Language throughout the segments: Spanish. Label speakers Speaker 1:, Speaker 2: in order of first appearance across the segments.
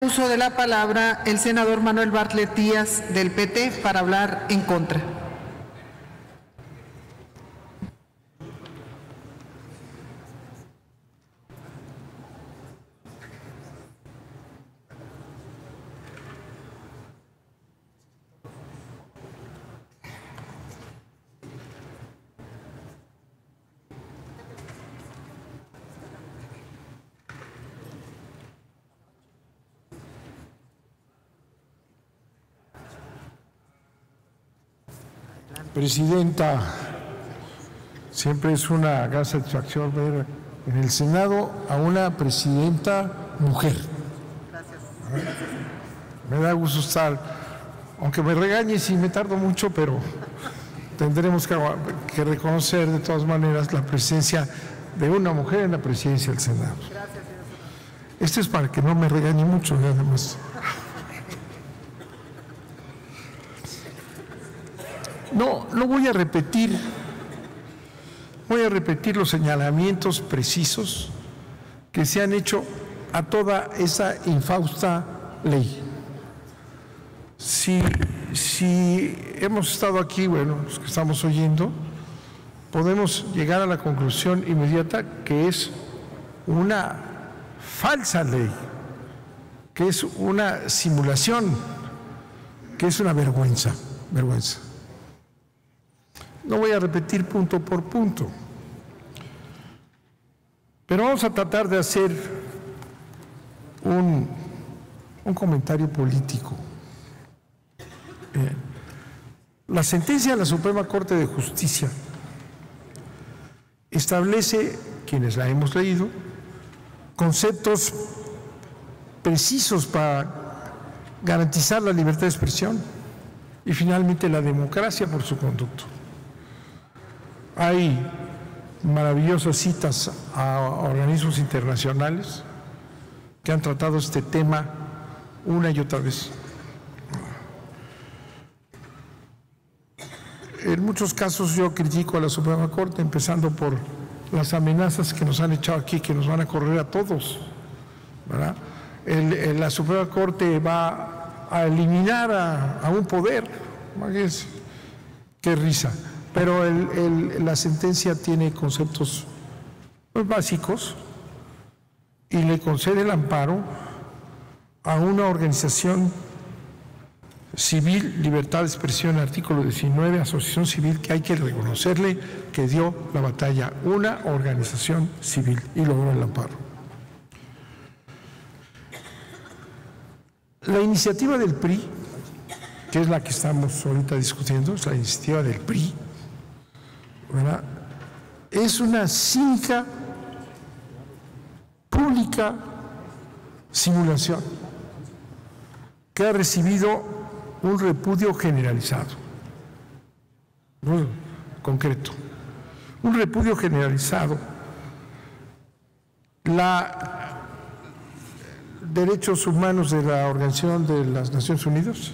Speaker 1: Uso de la palabra el senador Manuel Bartlett Díaz del PT para hablar en contra.
Speaker 2: Presidenta, siempre es una gran satisfacción ver en el Senado a una presidenta mujer. Gracias. Me da gusto estar, aunque me regañe si me tardo mucho, pero tendremos que reconocer de todas maneras la presencia de una mujer en la presidencia del Senado. Esto es para que no me regañe mucho, nada más. No voy a repetir los señalamientos precisos que se han hecho a toda esa infausta ley. Si hemos estado aquí, bueno, los que estamos oyendo, podemos llegar a la conclusión inmediata que es una falsa ley, que es una simulación, que es una vergüenza. No voy a repetir punto por punto, pero vamos a tratar de hacer un comentario político. La sentencia de la Suprema Corte de Justicia establece, quienes la hemos leído, conceptos precisos para garantizar la libertad de expresión y finalmente la democracia por su conducto. Hay maravillosas citas a organismos internacionales que han tratado este tema una y otra vez. En muchos casos yo critico a la Suprema Corte, empezando por las amenazas que nos han echado aquí, que nos van a correr a todos, ¿verdad? La Suprema Corte va a eliminar a un poder. Qué risa. Pero la sentencia tiene conceptos muy básicos y le concede el amparo a una organización civil, libertad de expresión, artículo 19, asociación civil, que hay que reconocerle que dio la batalla, una organización civil, y logró el amparo. La iniciativa del PRI, que es la que estamos ahorita discutiendo, es la iniciativa del PRI, ¿verdad? Es una cínica, pública simulación que ha recibido un repudio generalizado, no concreto, un repudio generalizado. Derechos humanos de la Organización de las Naciones Unidas,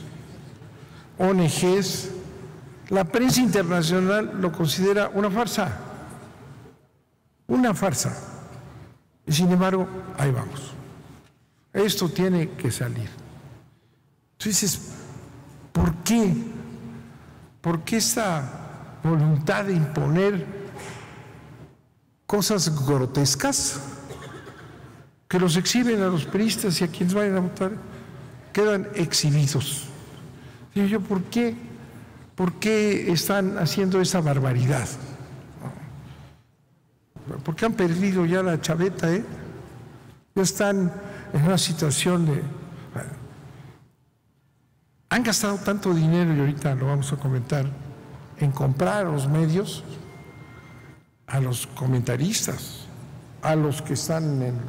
Speaker 2: ONGs, la prensa internacional lo considera una farsa, y sin embargo, ahí vamos. Esto tiene que salir. Entonces, ¿por qué? ¿Por qué esta voluntad de imponer cosas grotescas que los exhiben a los priistas y a quienes vayan a votar? Quedan exhibidos. Digo yo, ¿por qué? ¿Por qué están haciendo esa barbaridad? Porque han perdido ya la chaveta, ¿eh? Ya están en una situación de... Han gastado tanto dinero, y ahorita lo vamos a comentar, en comprar a los medios, a los comentaristas, a los que están en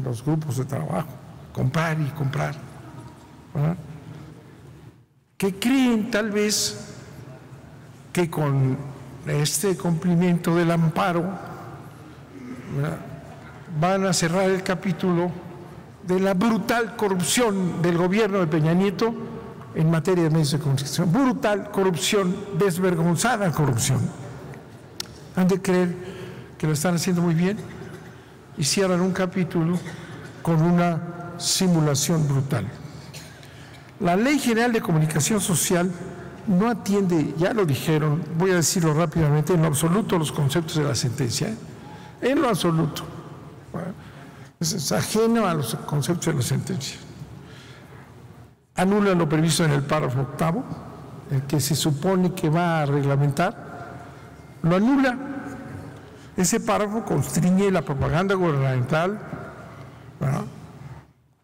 Speaker 2: los grupos de trabajo, comprar y comprar, ¿verdad? Que creen tal vez que con este cumplimiento del amparo, ¿verdad?, van a cerrar el capítulo de la brutal corrupción del gobierno de Peña Nieto en materia de medios de comunicación. Brutal corrupción, desvergonzada corrupción. Han de creer que lo están haciendo muy bien y cierran un capítulo con una simulación brutal. La Ley General de Comunicación Social no atiende, ya lo dijeron, voy a decirlo rápidamente, en lo absoluto los conceptos de la sentencia, ¿eh? En lo absoluto. Es ajeno a los conceptos de la sentencia. Anula lo previsto en el párrafo 8º, el que se supone que va a reglamentar, lo anula. Ese párrafo constriñe la propaganda gubernamental, ¿verdad?,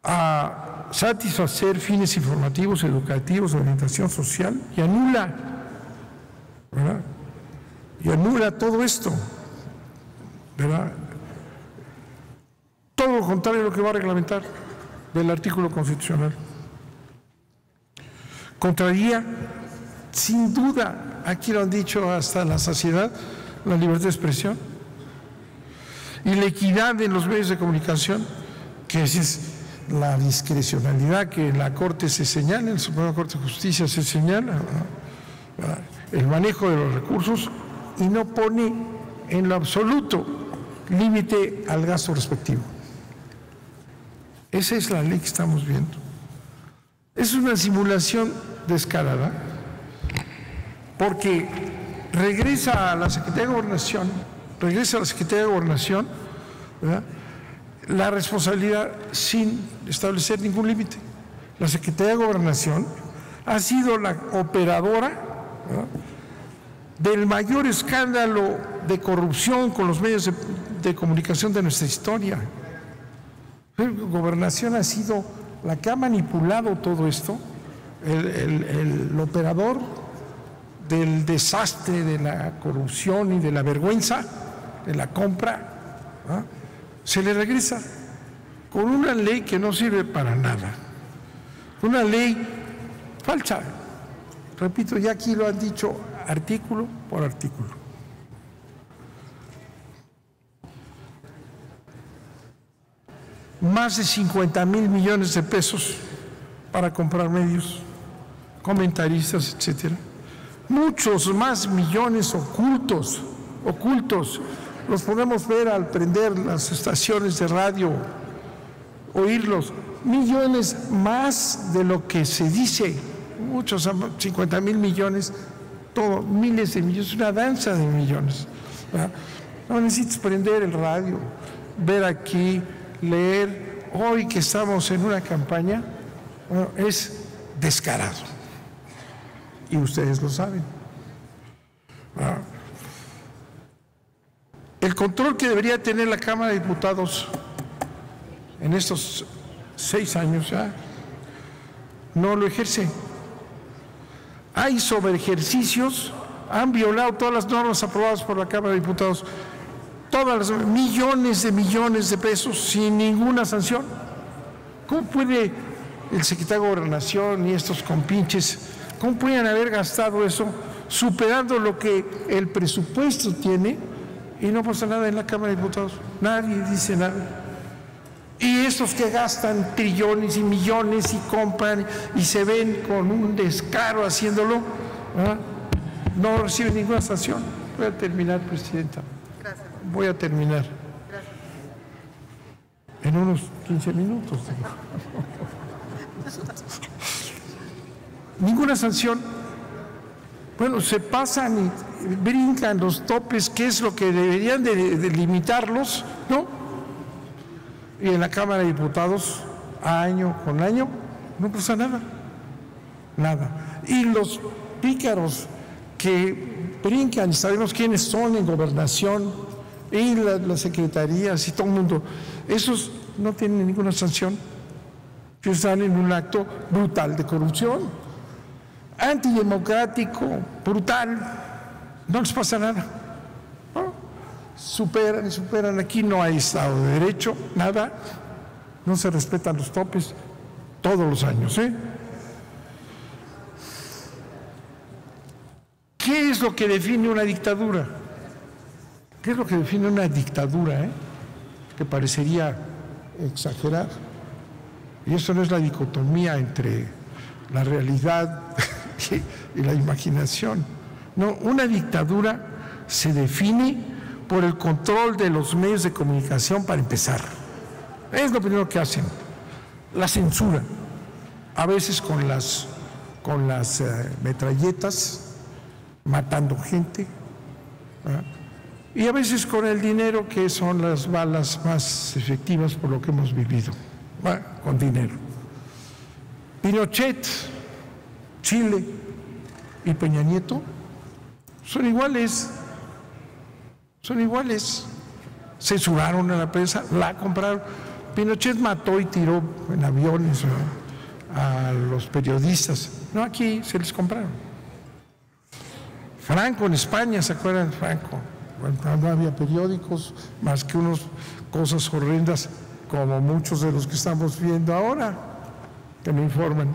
Speaker 2: a satisfacer fines informativos, educativos, de orientación social, y anula, ¿verdad?, y anula todo esto, ¿verdad?, todo lo contrario a lo que va a reglamentar del artículo constitucional. Contraría, sin duda, aquí lo han dicho hasta la saciedad, la libertad de expresión y la equidad en los medios de comunicación, que es la discrecionalidad que en la Corte se señala, en la Suprema Corte de Justicia se señala, ¿verdad?, el manejo de los recursos, y no pone en lo absoluto límite al gasto respectivo. Esa es la ley que estamos viendo. Es una simulación descarada, porque regresa a la Secretaría de Gobernación, ¿verdad?, la responsabilidad sin establecer ningún límite. La Secretaría de Gobernación ha sido la operadora, ¿verdad?, del mayor escándalo de corrupción con los medios de comunicación de nuestra historia. Gobernación ha sido la que ha manipulado todo esto, el operador del desastre, de la corrupción y de la vergüenza, de la compra, ¿ah? Se le regresa con una ley que no sirve para nada, una ley falsa. Repito, ya aquí lo han dicho artículo por artículo. Más de 50,000 millones de pesos para comprar medios, comentaristas, etcétera. Muchos más millones ocultos, los podemos ver al prender las estaciones de radio, oírlos, millones más de lo que se dice, muchos, 50,000 millones, todo, miles de millones, una danza de millones, ¿verdad? No necesitas prender el radio, ver aquí, leer. Hoy que estamos en una campaña, bueno, es descarado, y ustedes lo saben, ¿verdad? El control que debería tener la Cámara de Diputados en estos 6 años ya no lo ejerce. Hay sobreejercicios, han violado todas las normas aprobadas por la Cámara de Diputados, todas las millones de pesos sin ninguna sanción. ¿Cómo puede el secretario de Gobernación y estos compinches, cómo pueden haber gastado eso superando lo que el presupuesto tiene y no pasa nada en la Cámara de Diputados? Nadie dice nada. Y estos que gastan trillones y millones y compran y se ven con un descaro haciéndolo, ¿verdad?, no reciben ninguna sanción. Voy a terminar, Presidenta.
Speaker 1: Gracias.
Speaker 2: Voy a terminar.
Speaker 1: Gracias.
Speaker 2: En unos 15 minutos. Ninguna sanción. Bueno, se pasan y brincan los topes, que es lo que deberían de limitarlos, ¿no? Y en la Cámara de Diputados, año con año, no pasa nada, nada. Y los pícaros que brincan, sabemos quiénes son en Gobernación, y las secretarías y todo el mundo, esos no tienen ninguna sanción, que están en un acto brutal de corrupción, antidemocrático, brutal, no les pasa nada, ¿no? Superan, aquí no hay Estado de Derecho, nada, no se respetan los topes todos los años, ¿eh? ¿Qué es lo que define una dictadura? ¿Qué es lo que define una dictadura, que parecería exagerar? Y eso no es la dicotomía entre la realidad y la imaginación. No, una dictadura se define por el control de los medios de comunicación, para empezar. Es lo primero que hacen. la censura, a veces con las metralletas, matando gente, ¿verdad? Y a veces con el dinero, que son las balas más efectivas por lo que hemos vivido, ¿verdad? Con dinero. Pinochet, Chile y Peña Nieto son iguales, censuraron a la prensa, la compraron. Pinochet mató y tiró en aviones a los periodistas, no, aquí se les compraron. Franco en España, ¿se acuerdan de Franco? Bueno, no había periódicos más que unas cosas horrendas como muchos de los que estamos viendo ahora, que me informan.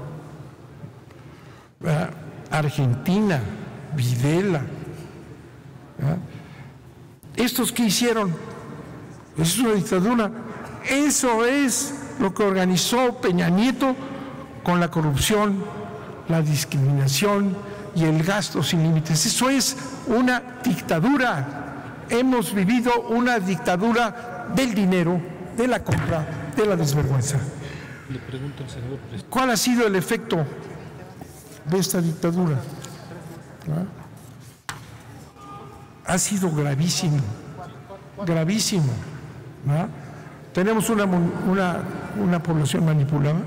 Speaker 2: Argentina, Videla. ¿Estos qué hicieron? Es una dictadura. Eso es lo que organizó Peña Nieto con la corrupción, la discriminación y el gasto sin límites. Eso es una dictadura. Hemos vivido una dictadura del dinero, de la compra, de la desvergüenza.
Speaker 3: Le pregunto al senador presidente.
Speaker 2: ¿Cuál ha sido el efecto de esta dictadura? Ha sido gravísimo, gravísimo. Tenemos una población manipulada,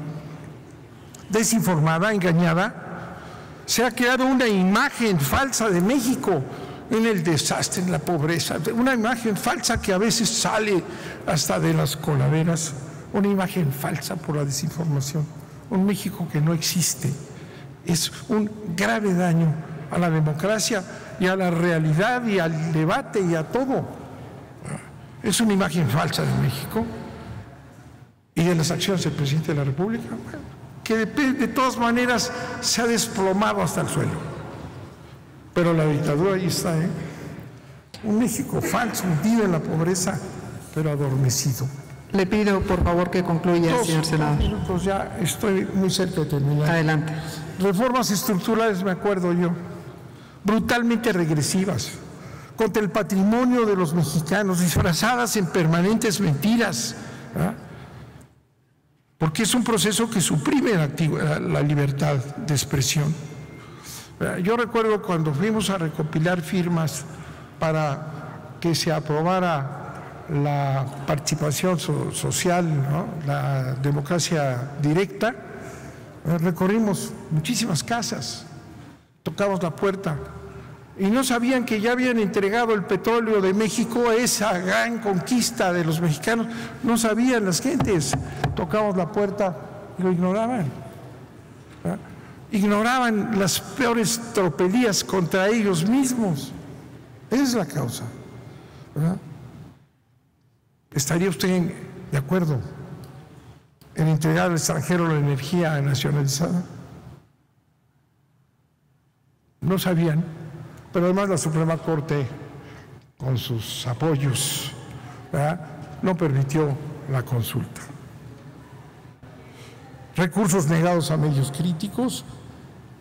Speaker 2: desinformada, engañada. Se ha creado una imagen falsa de México en el desastre, en la pobreza, una imagen falsa que a veces sale hasta de las coladeras, una imagen falsa por la desinformación, un México que no existe. Es un grave daño a la democracia y a la realidad y al debate y a todo. Es una imagen falsa de México y de las acciones del presidente de la República, que de todas maneras se ha desplomado hasta el suelo. Pero la dictadura ahí está, ¿eh? Un México falso, hundido en la pobreza, pero adormecido.
Speaker 1: Le pido, por favor, que concluya, señor senador.
Speaker 2: 2 minutos, ya estoy muy cerca de terminar.
Speaker 1: Adelante.
Speaker 2: Reformas estructurales, me acuerdo yo, brutalmente regresivas, contra el patrimonio de los mexicanos, disfrazadas en permanentes mentiras, ¿verdad? Porque es un proceso que suprime la libertad de expresión. Yo recuerdo cuando fuimos a recopilar firmas para que se aprobara la participación social, ¿no? La democracia directa, recorrimos muchísimas casas, tocamos la puerta y no sabían que ya habían entregado el petróleo de México a esa gran conquista de los mexicanos. No sabían las gentes, tocamos la puerta y lo ignoraban, ¿verdad? Ignoraban las peores tropelías contra ellos mismos. Esa es la causa, ¿verdad? ¿Estaría usted de acuerdo en entregar al extranjero la energía nacionalizada? No sabían, pero además la Suprema Corte, con sus apoyos, ¿verdad?, no permitió la consulta. Recursos negados a medios críticos,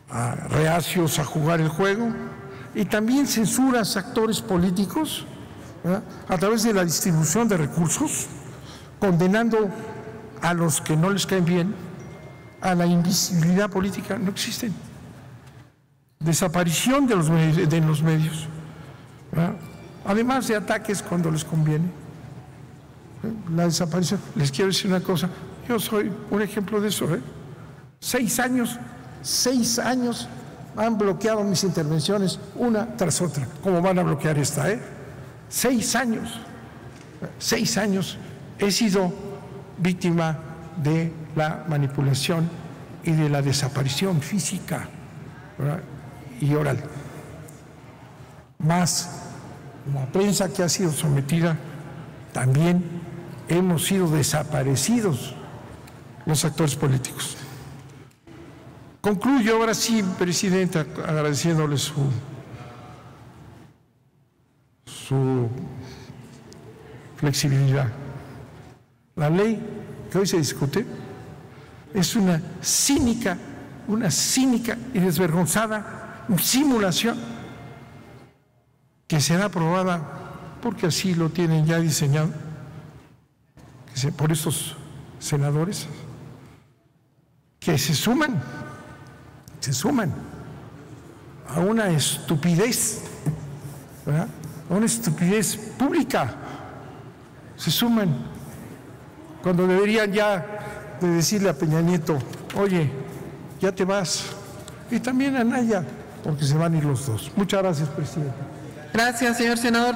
Speaker 2: a reacios a jugar el juego, y también censuras a actores políticos, ¿verdad?, a través de la distribución de recursos, condenando a los que no les caen bien, a la invisibilidad política. No existen. Desaparición de los medios, ¿verdad?, además de ataques cuando les conviene. La desaparición. Les quiero decir una cosa, yo soy un ejemplo de eso, 6 años han bloqueado mis intervenciones una tras otra, como van a bloquear esta, 6 años he sido víctima de la manipulación y de la desaparición física, ¿verdad?, y oral. Más la prensa que ha sido sometida, también hemos sido desaparecidos los actores políticos. Concluyo ahora sí, Presidenta, agradeciéndole su flexibilidad. La ley que hoy se discute es una cínica y desvergonzada simulación que será aprobada porque así lo tienen ya diseñado por estos senadores, que se suman a una estupidez, ¿verdad? A una estupidez pública, se suman, cuando deberían ya de decirle a Peña Nieto, oye, ya te vas, y también a Anaya, porque se van a ir los dos. Muchas gracias, presidente.
Speaker 1: Gracias, señor senador.